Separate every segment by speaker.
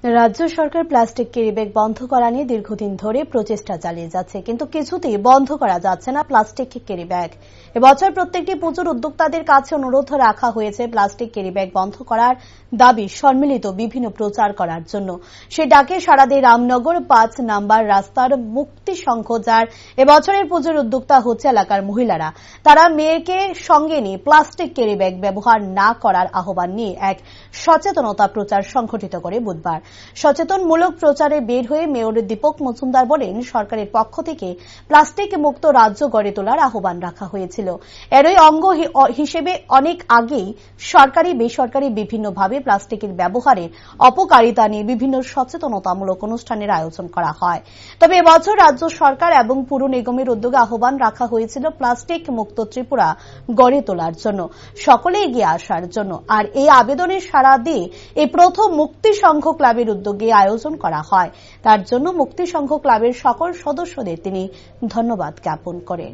Speaker 1: রাজ্য সরকার plastic carry bag বন্ধ করা নিয়ে দীর্ঘদিন ধরে প্রচেষ্টা চালিয়ে যাচ্ছে, কিন্তু কিছুতেই বন্ধ করা যাচ্ছে না প্লাস্টিক ক্যারিব্যাগ। এবছর প্রত্যেকটি পুজোর উদ্যোক্তাদের কাছে অনুরোধ রাখা হয়েছে প্লাস্টিক ক্যারিব্যাগ বন্ধ করার দাবি সম্মিলিত বিভিন্ন প্রচার করার জন্য। সে ডাকে সাড়া দেয় রামনগর ৫ নম্বর রাস্তার মুক্তি সংঘ, যার এবছরের পুজোর উদ্যোক্তা হচ্ছে এলাকার মহিলারা। তারা মেয়েকে সঙ্গে নিয়ে প্লাস্টিক ক্যারিব্যাগ ব্যবহার না করার আহ্বান নিয়ে এক সচেতনতা প্রচার সংঘটিত করে বুধবার। সচেতনমূলক প্রচারে বের হয়ে মেয়র দীপক মজুমদার বলেন, সরকারের পক্ষ থেকে প্লাস্টিক মুক্ত রাজ্য গড়ে তোলার আহ্বান রাখা হয়েছিল। এরই অঙ্গ হিসেবে অনেক আগেই সরকারি বেসরকারি বিভিন্নভাবে প্লাস্টিকের ব্যবহারের অপকারিতা নিয়ে বিভিন্ন সচেতনতামূলক অনুষ্ঠানের আয়োজন করা হয়। তবে এবছর রাজ্য সরকার এবং পুর নিগমের উদ্যোগে আহ্বান রাখা হয়েছিল প্লাস্টিক মুক্ত ত্রিপুরা গড়ে তোলার জন্য, সকলে এগিয়ে আসার জন্য। আর এই আবেদনের সাড়া দিয়ে এই প্রথম মুক্তি সংঘ ক্লাবের উদ্যোগে আয়োজন করা হয়। তার জন্য মুক্তি সংঘ ক্লাবের সকল সদস্যদের তিনি ধন্যবাদ জ্ঞাপন করেন।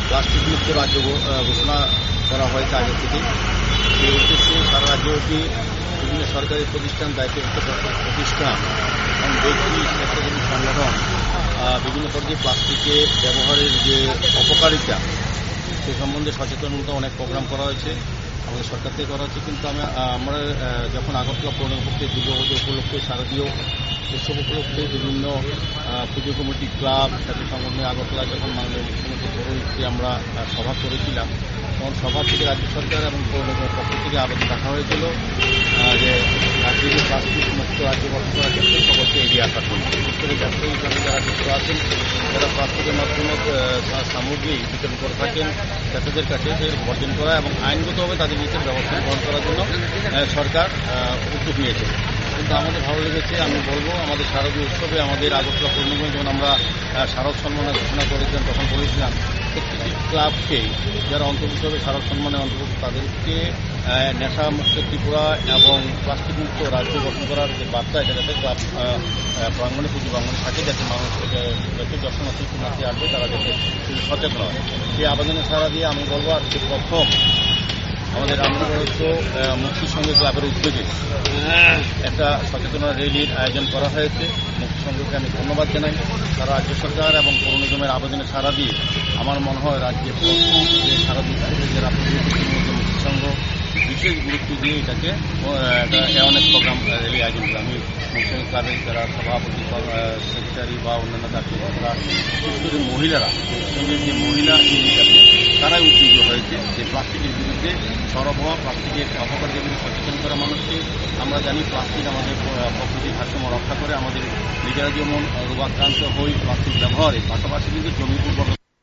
Speaker 2: প্লাস্টিক মুক্ত রাজ্য ঘোষণা করা হয়েছে আগে থেকে। এই উদ্দেশ্যে সারা রাজ্যব্যাপী বিভিন্ন সরকারি প্রতিষ্ঠান, দায়িত্বপ্রাপ্ত প্রতিষ্ঠান এবং ব্যক্তি, স্বেচ্ছাসেবী সংগঠন বিভিন্ন পর্যায়ে প্লাস্টিকের ব্যবহারের যে অপকারিতা সে সম্বন্ধে সচেতনতা অনেক প্রোগ্রাম করা হয়েছে, আমাদের সরকার থেকে করা হচ্ছে। কিন্তু আমরা যখন আগরতলা পৌর উপলক্ষে দুর্গাপুজো উপলক্ষে শারদীয় উৎসব উপলক্ষে বিভিন্ন পুজো কমিটি ক্লাব সাথে সংগঠনে আগরতলা যখন মাননীয় মুখ্যমন্ত্রী পৌরহিত্যে আমরা সভা করেছিলাম, তখন সভা থেকে রাজ্য সরকার এবং পৌর নিগমের পক্ষ থেকে আবেদন রাখা হয়েছিল যে রাজ্যে প্লাস্টিক মুক্ত রাজ্য গঠন করার ক্ষেত্রে সকলকে এগিয়ে আসার জন্য। বিশেষ করে ব্যবসায়ী হিসাবে যারা যুক্ত আছেন, যারা প্লাস্টিকের মাধ্যমে সামগ্রী বিতরণ করে থাকেন তাদের কাছে বর্জন করা এবং আইনগতভাবে তাদের বিরুদ্ধে ব্যবস্থা গ্রহণ করার জন্য সরকার উদ্যোগ নিয়েছে। কিন্তু আমাদের ভালো লেগেছে, আমি বলবো আমাদের শারদীয় উৎসবে আমাদের আগরতলা পৌর নিগমে যখন আমরা শারদ সম্মানের ঘোষণা করেছিলাম, তখন বলেছিলাম প্রত্যেকটি ক্লাবকে যারা অন্তর্ভুক্ত হবে শারদ সম্মানে অন্তর্ভুক্ত তাদেরকে নেশা মুক্ত ত্রিপুরা এবং প্লাস্টিক মুক্ত রাজ্য গঠন করার যে বার্তা, এটা যাতে ক্লাব প্রাঙ্গণে পুজো প্রাঙ্গণে থাকে, যাতে মানুষ যত দর্শনার্থী পুণ্যার্থী আসবে তারা যাতে সচেতন হয়। সেই আবেদনের সাড়া দিয়ে আমি বলবো আজকে প্রথম আমাদের রামনগর মুক্তি সংঘ ক্লাবের উদ্যোগে একটা সচেতনতা র্যালির আয়োজন করা হয়েছে। মুক্তি সংঘকে আমি ধন্যবাদ জানাই। সারা রাজ্য সরকার এবং পৌর নিগমের আবেদনের সাড়া দিয়ে আমার মনে হয় রাজ্যে প্রথম যে সারা বিশ্বের যারা মুক্তি সংঘ বিশেষ গুরুত্ব দিয়ে এটাকে একটা অ্যাওয়ারনেস প্রোগ্রাম র্যালি আয়োজন করে। আমি মুক্তি ক্লাবের যারা সভাপতি সেক্রেটারি বা অন্যান্য দায়িত্বরা, বিশেষ করে মহিলারা, যে মহিলা ইউনিট তারাই উদ্যোগী হয়েছে যে প্লাস্টিকের বিরুদ্ধে সরব হওয়া, প্লাস্টিকের অপকারিতার বিরুদ্ধে সচেতন করা মানুষকে। আমরা জানি প্লাস্টিক আমাদের প্রকৃতির ভারসাম্য রক্ষা করে, আমাদের নিজেরা যেমন রোগাক্রান্ত হই প্লাস্টিক ব্যবহারে, পাশাপাশি কিন্তু জমি